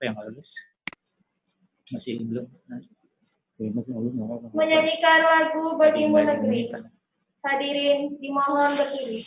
Siapa yang lulus? Masih belum. Menyanyikan lagu Bertimu Negeri. Hadirin dimohon berdiri.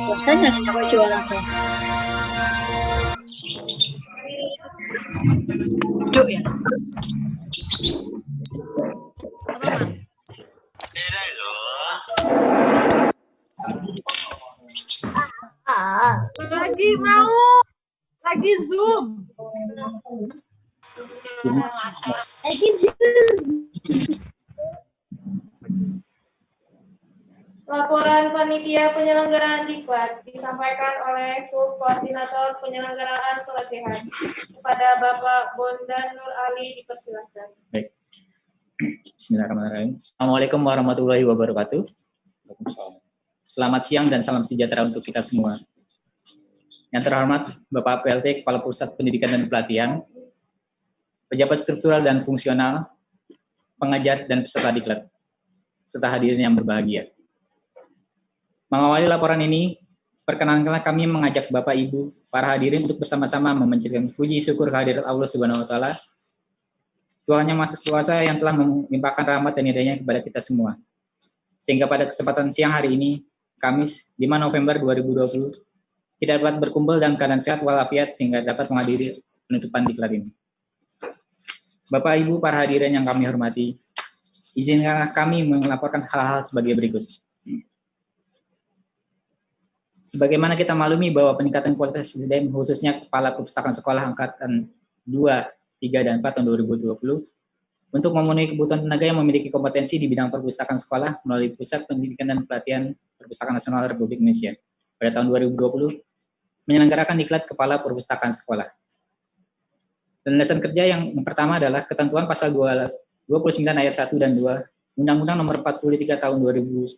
Rasanya nyawa suara tuh. Cuk ya. Lagi mau, lagi Zoom. Lagi Zoom. Laporan panitia penyelenggaraan diklat disampaikan oleh Subkoordinator Penyelenggaraan Pelatihan kepada Bapak Bondan Nur Ali, dipersilakan. Baik. Bismillahirrahmanirrahim. Assalamualaikum warahmatullahi wabarakatuh. Selamat siang dan salam sejahtera untuk kita semua. Yang terhormat Bapak PLT Kepala Pusat Pendidikan dan Pelatihan, pejabat struktural dan fungsional, pengajar dan peserta diklat, serta hadirin yang berbahagia. Mengawali laporan ini, perkenankanlah kami mengajak Bapak Ibu, para hadirin untuk bersama-sama memanjatkan puji syukur kehadirat Allah Subhanahu wa taala, Tuhan Yang Maha Kuasa yang telah melimpahkan rahmat dan hidayah-Nya kepada kita semua. Sehingga pada kesempatan siang hari ini, Kamis 5 November 2020, kita dapat berkumpul dalam keadaan sehat walafiat sehingga dapat menghadiri penutupan diklat ini. Bapak Ibu para hadirin yang kami hormati, izinkanlah kami melaporkan hal-hal sebagai berikut. Sebagaimana kita maklumi bahwa peningkatan kualitas SDM khususnya Kepala Perpustakaan Sekolah Angkatan 2, 3, dan 4 tahun 2020 untuk memenuhi kebutuhan tenaga yang memiliki kompetensi di bidang perpustakaan sekolah melalui Pusat Pendidikan dan Pelatihan Perpustakaan Nasional Republik Indonesia pada tahun 2020 menyelenggarakan diklat Kepala Perpustakaan Sekolah. Landasan kerja yang pertama adalah ketentuan pasal 29 ayat 1 dan 2 Undang-Undang Nomor 43 tahun 2007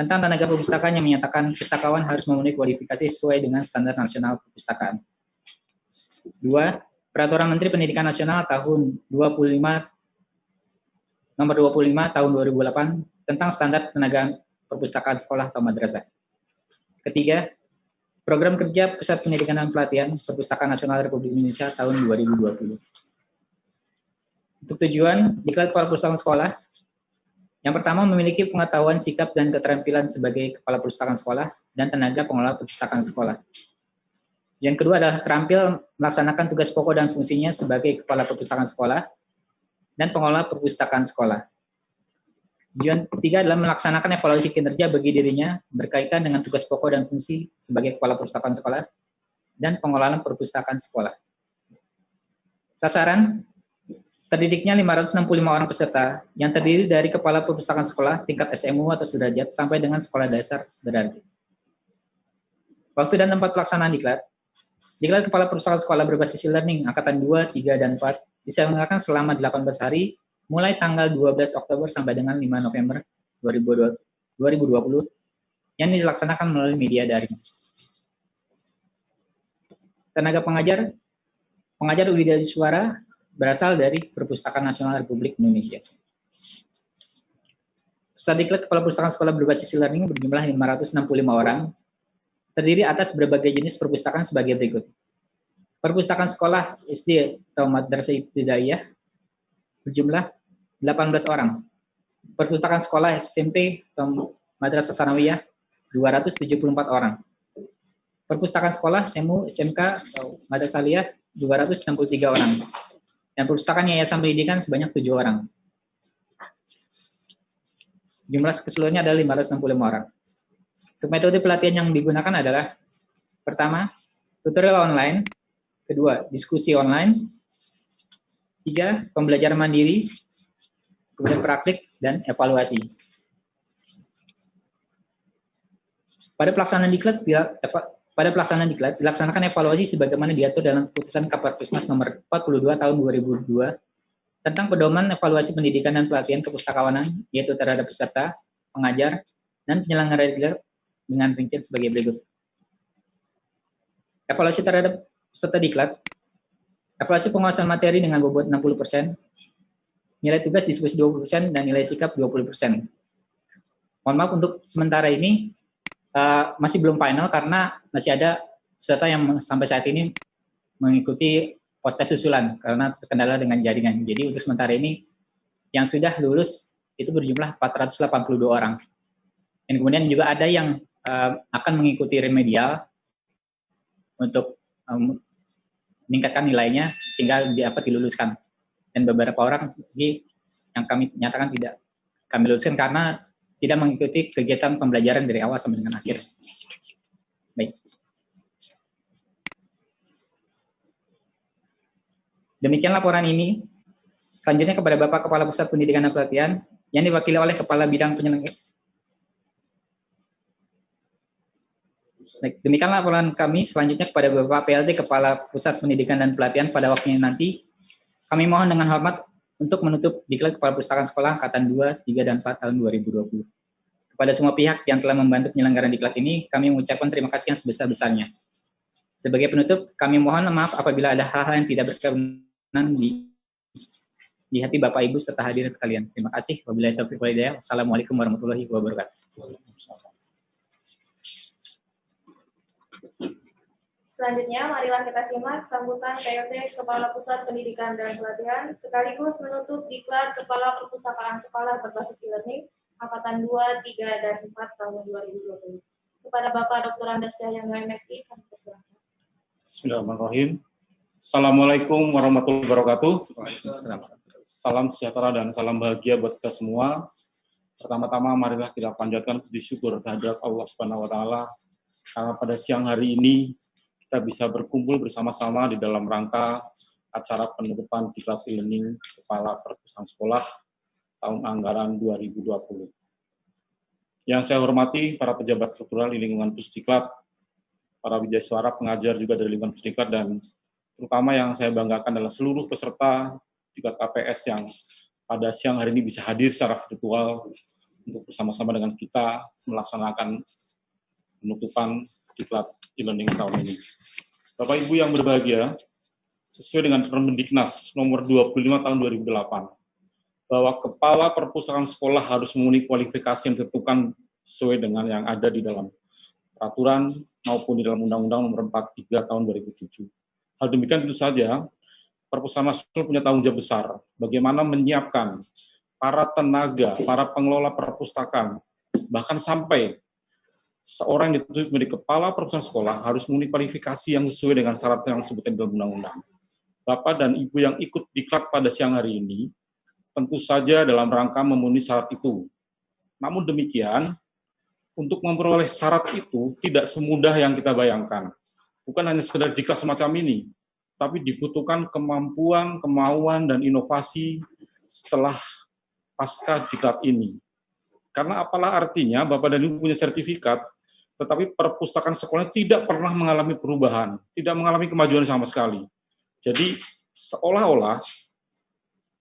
tentang tenaga perpustakaan yang menyatakan pustakawan harus memenuhi kualifikasi sesuai dengan standar nasional perpustakaan. 2. Peraturan Menteri Pendidikan Nasional tahun 25 nomor 25 tahun 2008 tentang standar tenaga perpustakaan sekolah atau madrasah. Ketiga, Program Kerja Pusat Pendidikan dan Pelatihan Perpustakaan Nasional Republik Indonesia tahun 2020. Untuk tujuan, diklat kepala perpustakaan sekolah yang pertama memiliki pengetahuan, sikap, dan keterampilan sebagai kepala perpustakaan sekolah dan tenaga pengelola perpustakaan sekolah. Yang kedua adalah terampil melaksanakan tugas pokok dan fungsinya sebagai kepala perpustakaan sekolah dan pengelola perpustakaan sekolah. Tujuan ketiga adalah melaksanakan evaluasi kinerja bagi dirinya berkaitan dengan tugas pokok dan fungsi sebagai kepala perpustakaan sekolah dan pengelolaan perpustakaan sekolah. Sasaran, terdidiknya 565 orang peserta yang terdiri dari kepala perpustakaan sekolah tingkat SMU atau sederajat sampai dengan sekolah dasar sederajat. Waktu dan tempat pelaksanaan diklat. Diklat kepala perpustakaan sekolah berbasis e-learning angkatan 2, 3, dan 4 diselenggarakan selama 18 hari mulai tanggal 12 Oktober sampai dengan 5 November 2020 yang dilaksanakan melalui media daring. Tenaga pengajar widesuara berasal dari Perpustakaan Nasional Republik Indonesia. Peserta diklat kepala perpustakaan sekolah berbasis e-learning berjumlah 565 orang, terdiri atas berbagai jenis perpustakaan sebagai berikut. Perpustakaan sekolah SD atau Madrasah Ibtidaiyah berjumlah 18 orang. Perpustakaan sekolah SMP atau Madrasah Sanawiyah 274 orang. Perpustakaan sekolah SMU, SMK atau Madrasah Aliyah 263 orang. Dan perpustakaan yayasan pendidikan sebanyak 7 orang. Jumlah keseluruhannya adalah 565 orang. Untuk metode pelatihan yang digunakan adalah pertama, tutorial online, kedua, diskusi online, tiga, pembelajaran mandiri, kemudian praktik, dan evaluasi. Pada pelaksanaan diklat dilaksanakan evaluasi sebagaimana diatur dalam Keputusan Kapolres Nomor 42 Tahun 2002 tentang pedoman evaluasi pendidikan dan pelatihan kepustakawanan, yaitu terhadap peserta, pengajar, dan penyelenggara diklat dengan rincian sebagai berikut. Evaluasi terhadap peserta diklat, evaluasi penguasaan materi dengan bobot 60%, nilai tugas diskusi 20%, dan nilai sikap 20%. Mohon maaf untuk sementara ini masih belum final karena masih ada peserta yang sampai saat ini mengikuti pos-tes susulan karena terkendala dengan jaringan. Jadi untuk sementara ini yang sudah lulus itu berjumlah 482 orang. Dan kemudian juga ada yang akan mengikuti remedial untuk meningkatkan nilainya sehingga dapat diluluskan. Dan beberapa orang yang kami nyatakan tidak kami luluskan karena tidak mengikuti kegiatan pembelajaran dari awal sampai dengan akhir. Baik. Demikian laporan ini. Selanjutnya kepada Bapak Kepala Pusat Pendidikan dan Pelatihan yang diwakili oleh Kepala Bidang Penyelenggara. Baik, demikian laporan kami. Selanjutnya kepada Bapak PLT Kepala Pusat Pendidikan dan Pelatihan pada waktunya nanti. Kami mohon dengan hormat untuk menutup diklat Kepala Perpustakaan Sekolah Angkatan 2, 3, dan 4 tahun 2020. Kepada semua pihak yang telah membantu penyelenggaraan diklat ini, kami mengucapkan terima kasih yang sebesar-besarnya. Sebagai penutup, kami mohon maaf apabila ada hal-hal yang tidak berkenan di hati Bapak Ibu serta hadirin sekalian. Terima kasih. Wabillahi taufiq wal hidayah. Wassalamualaikum warahmatullahi wabarakatuh. Selanjutnya, marilah kita simak sambutan PLT Kepala Pusat Pendidikan dan Pelatihan sekaligus menutup diklat Kepala Perpustakaan Sekolah Berbasis E-Learning Angkatan 2, 3, dan 4 tahun 2020. Kepada Bapak Dr. Andes Yahya MSI, kami persilakan. Bismillahirrahmanirrahim. Assalamualaikum warahmatullahi wabarakatuh. Salam sejahtera dan salam bahagia buat kita semua. Pertama-tama marilah kita panjatkan puji syukur kehadirat Allah Subhanahu wa taala karena pada siang hari ini kita bisa berkumpul bersama-sama di dalam rangka acara penutupan diklat e-learning Kepala Perpustakaan Sekolah tahun anggaran 2020. Yang saya hormati para pejabat struktural di lingkungan Pusdiklat, para wijaisuara pengajar juga dari lingkungan Pusdiklat, dan terutama yang saya banggakan adalah seluruh peserta diklat KPS yang pada siang hari ini bisa hadir secara virtual untuk bersama-sama dengan kita melaksanakan penutupan diklat e-learning tahun ini. Bapak Ibu yang berbahagia, sesuai dengan Permendiknas nomor 25 tahun 2008, bahwa Kepala Perpustakaan Sekolah harus memenuhi kualifikasi yang ditentukan sesuai dengan yang ada di dalam peraturan maupun di dalam Undang-Undang nomor 43 tahun 2007. Hal demikian tentu saja, Perpustakaan Nasional punya tanggung jawab besar bagaimana menyiapkan para tenaga, para pengelola perpustakaan, bahkan sampai seorang yang dituntut menjadi kepala perpustakaan sekolah harus memenuhi kualifikasi yang sesuai dengan syarat yang disebutkan dalam undang-undang. Bapak dan Ibu yang ikut diklat pada siang hari ini, tentu saja dalam rangka memenuhi syarat itu, Namun demikian, untuk memperoleh syarat itu tidak semudah yang kita bayangkan. Bukan hanya sekedar diklat semacam ini, tapi dibutuhkan kemampuan, kemauan, dan inovasi setelah pasca diklat ini. Karena apalah artinya Bapak dan Ibu punya sertifikat, tetapi perpustakaan sekolahnya tidak pernah mengalami perubahan, tidak mengalami kemajuan sama sekali. Jadi seolah-olah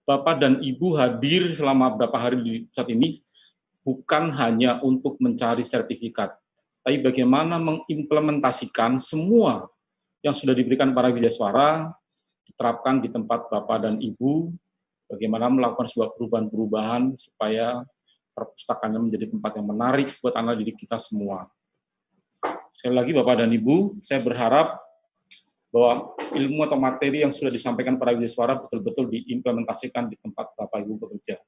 Bapak dan Ibu hadir selama beberapa hari di saat ini bukan hanya untuk mencari sertifikat, tapi bagaimana mengimplementasikan semua yang sudah diberikan para widyaswara, diterapkan di tempat Bapak dan Ibu, bagaimana melakukan sebuah perubahan-perubahan supaya perpustakaan menjadi tempat yang menarik buat anak didik kita semua. Sekali lagi Bapak dan Ibu, saya berharap bahwa ilmu atau materi yang sudah disampaikan para widyaswara betul-betul diimplementasikan di tempat Bapak Ibu bekerja.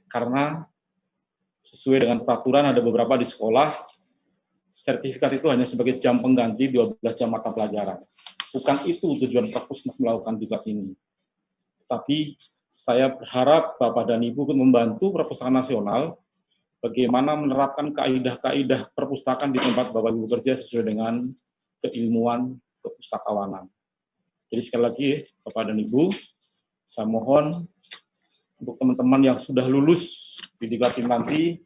Karena sesuai dengan peraturan ada beberapa di sekolah, sertifikat itu hanya sebagai jam pengganti 12 jam mata pelajaran. Bukan itu tujuan Perpusnas melakukan diklat ini. Tapi saya berharap Bapak dan Ibu membantu Perpustakaan Nasional bagaimana menerapkan kaidah-kaidah perpustakaan di tempat Bapak Ibu bekerja sesuai dengan keilmuan kepustakawanan. Jadi sekali lagi Bapak dan Ibu, saya mohon untuk teman-teman yang sudah lulus di diklat nanti,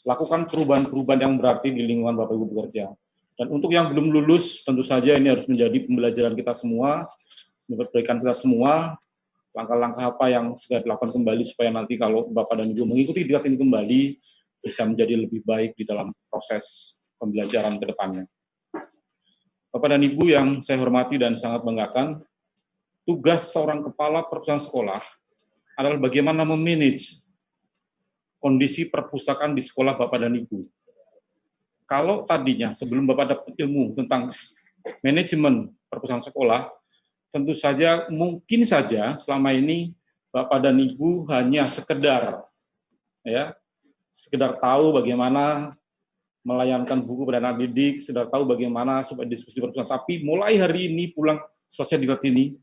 lakukan perubahan-perubahan yang berarti di lingkungan Bapak Ibu bekerja. Dan untuk yang belum lulus, tentu saja ini harus menjadi pembelajaran kita semua, perbaikan kita semua, langkah-langkah apa yang segera dilakukan kembali supaya nanti kalau Bapak dan Ibu mengikuti diklat ini kembali, bisa menjadi lebih baik di dalam proses pembelajaran ke depannya. Bapak dan Ibu yang saya hormati dan sangat banggakan, tugas seorang kepala perpustakaan sekolah adalah bagaimana memanage kondisi perpustakaan di sekolah Bapak dan Ibu. Kalau tadinya sebelum Bapak dapat ilmu tentang manajemen perpustakaan sekolah, tentu saja mungkin saja selama ini Bapak dan Ibu hanya sekedar tahu bagaimana melayankan buku pada anak didik, sudah tahu bagaimana supaya diskusi perpustakaan. Tapi mulai hari ini pulang selesai diklat ini,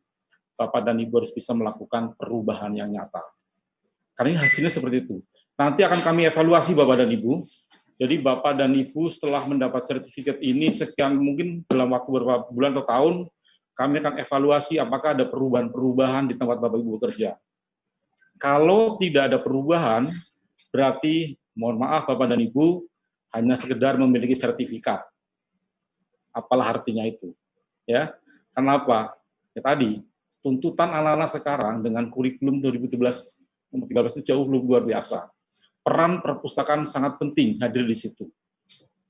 Bapak dan Ibu harus bisa melakukan perubahan yang nyata. Karena ini hasilnya seperti itu. Nanti akan kami evaluasi Bapak dan Ibu. Jadi Bapak dan Ibu setelah mendapat sertifikat ini sekian mungkin dalam waktu beberapa bulan atau tahun, kami akan evaluasi apakah ada perubahan-perubahan di tempat Bapak Ibu bekerja. Kalau tidak ada perubahan, berarti mohon maaf Bapak dan Ibu hanya sekedar memiliki sertifikat. Apalah artinya itu? Ya, kenapa? Ya tadi tuntutan anak-anak sekarang dengan kurikulum 2013 itu jauh lebih luar biasa. Peran perpustakaan sangat penting hadir di situ.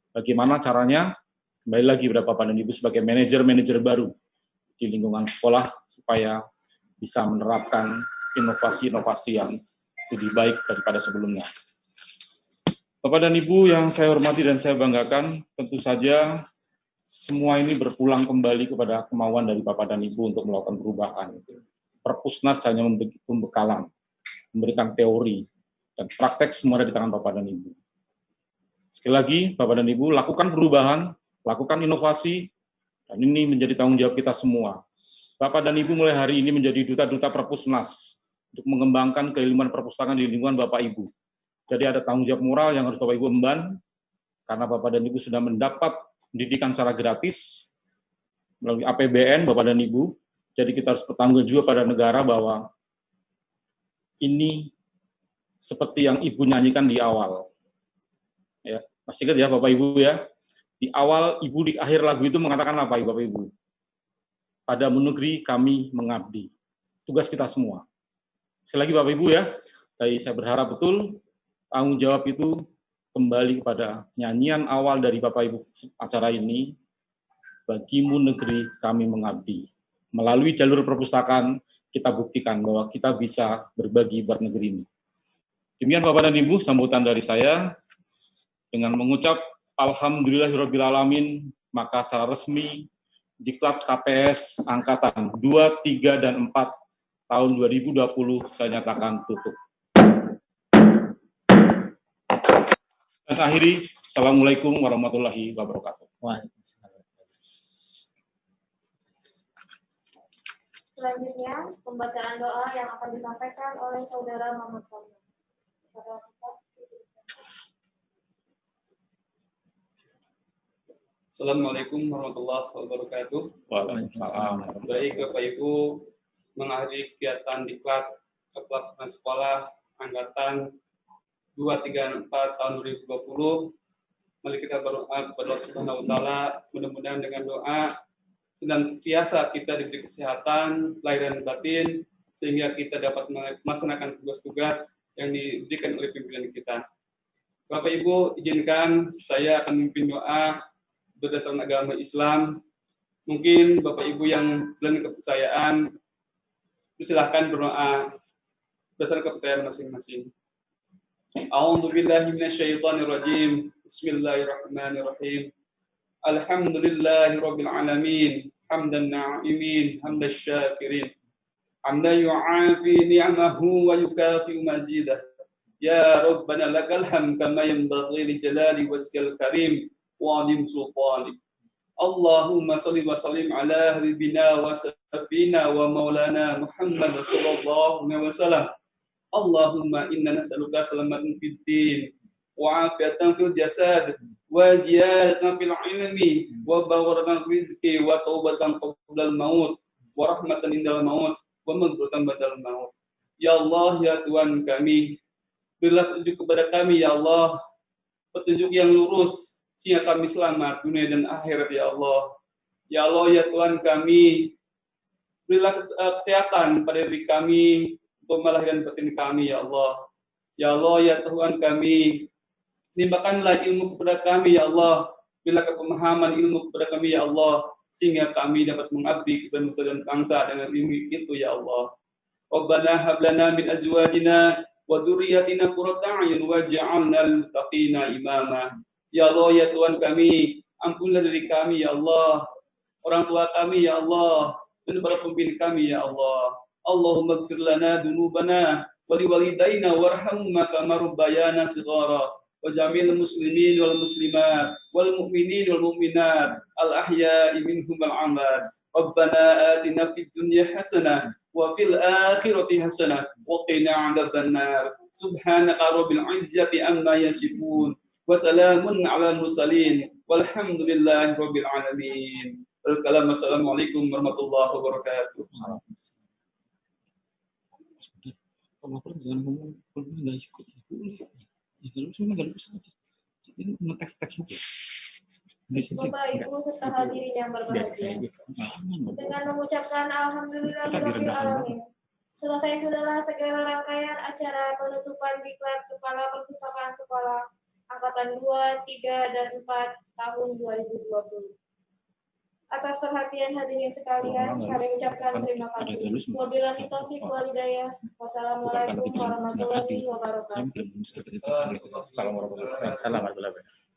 Bagaimana caranya? Kembali lagi pada Bapak dan Ibu sebagai manajer-manajer baru di lingkungan sekolah supaya bisa menerapkan inovasi-inovasi yang lebih baik daripada sebelumnya. Bapak dan Ibu yang saya hormati dan saya banggakan, tentu saja semua ini berpulang kembali kepada kemauan dari Bapak dan Ibu untuk melakukan perubahan. Perpusnas hanya memberi pembekalan, memberikan teori, dan praktek semua ada di tangan Bapak dan Ibu. Sekali lagi, Bapak dan Ibu, lakukan perubahan, lakukan inovasi, dan ini menjadi tanggung jawab kita semua. Bapak dan Ibu mulai hari ini menjadi duta-duta Perpusnas untuk mengembangkan keilmuan perpustakaan di lingkungan Bapak Ibu. Jadi ada tanggung jawab moral yang harus Bapak Ibu emban, karena Bapak dan Ibu sudah mendapat pendidikan secara gratis melalui APBN Bapak dan Ibu. Jadi kita harus bertanggung jawab pada negara bahwa ini seperti yang Ibu nyanyikan di awal. Ya, masih ingat ya Bapak Ibu ya? Di awal Ibu di akhir lagu itu mengatakan apa Bapak Ibu? Padamu negeri kami mengabdi. Tugas kita semua. Sekali lagi Bapak Ibu ya, jadi saya berharap betul tanggung jawab itu kembali kepada nyanyian awal dari Bapak Ibu acara ini, bagimu negeri kami mengabdi. Melalui jalur perpustakaan, kita buktikan bahwa kita bisa berbagi buat negeri ini. Demikian Bapak dan Ibu, sambutan dari saya. Dengan mengucap Alhamdulillahirrahmanirrahim, maka secara resmi Diklat KPS Angkatan 2, 3, dan 4 tahun 2020 saya nyatakan tutup. Dan akhiri, Assalamualaikum warahmatullahi wabarakatuh. Selanjutnya, pembacaan doa yang akan disampaikan oleh Saudara Muhammad Fahmi. Assalamualaikum warahmatullahi wabarakatuh. Waalaikumsalam. Baik Bapak Ibu, mengakhiri kegiatan diklat kepelatihan sekolah angkatan 2, 3, 4 tahun 2020. Mari kita berdoa kepada Allah Subhanahu wa taala, mudah-mudahan dengan doa senantiasa kita diberi kesehatan lahir dan batin sehingga kita dapat melaksanakan tugas-tugas yang diberikan oleh pimpinan kita. Bapak Ibu, izinkan saya akan memimpin doa berdasarkan agama Islam. Mungkin Bapak Ibu yang lain kepercayaan, silakan berdoa berdasarkan kepercayaan masing-masing. A'udzubillahi minasyaitonirrajim. Bismillahirrahmanirrahim. Alhamdulillahirabbil alamin. Hamdan na'imin, hamdash syakirin. Hamdan yu'afi ni'amahu wa yukafi mazidah. Ya Rabbana lakal hamd kama yanbaghi li jalali wajhikal karim wa 'azim sultanik. Allahumma shalli wa sallim ala habibina wa safina wa maulana Muhammad sallallahu alaihi wasallam. Allahumma inna nas'aluka salamatan fid din wa afiatan fil jasad wa ziyadatan fil ilmi wa barakatan fil rizqi wa taubatan qabla al maut wa rahmatan indal maut wa maghfiratan ba'dal maut. Ya Allah, ya Tuhan kami, berilah petunjuk kepada kami ya Allah, petunjuk yang lurus sehingga kami selamat dunia dan akhirat ya Allah. Ya Allah, ya Tuhan kami, berilah kesehatan pada diri kami, untuk lahir dan batin kami ya Allah. Ya Allah, ya Tuhan kami, limpahkanlah ilmu kepada kami ya Allah, berilah kepemahaman ilmu kepada kami ya Allah, sehingga kami dapat mengabdi kepada nusa dan bangsa dengan ilmu itu ya Allah. Rabbana hab lana min azwajina wa dzurriyyatina qurrata a'yun waj'alna lil muttaqina imama. Ya Allah, ya Tuhan kami, ampunilah diri kami ya Allah, orang tua kami ya Allah, dan para pemimpin kami ya Allah. Allahumma ighfir lana dzunubana wa liwalidayna warhamhuma kama rabbayana shighara wa jamil muslimin wal muslimat wal mu'minin wal mu'minat al ahya'i minhum wal amwat. Rabbana atina fid dunya hasanah wa fil akhirati hasanah wa qina 'adzabannar. Subhanaka rabbil 'izzati amma yasifun wa salamun 'alal mursalin walhamdulillahi rabbil alamin. Assalamualaikum warahmatullahi wabarakatuh. Kalau jangan ngomong, kalau nggak ikut ya boleh. Ya kalau saya nggak bisa aja. Ini teks buku. Bapak Ibu serta hadirin yang berbahagia, dengan mengucapkan alhamdulillahirabbil alamin. Sudahlah segala rangkaian acara penutupan diklat Kepala Perpustakaan Sekolah Angkatan 2, 3, dan 4 tahun 2020. Atas perhatian hadirin sekalian, kami ucapkan terima kasih. Wabillahi taufiq wal hidayah. Wassalamualaikum warahmatullahi wabarakatuh. Assalamualaikum warahmatullahi wabarakatuh.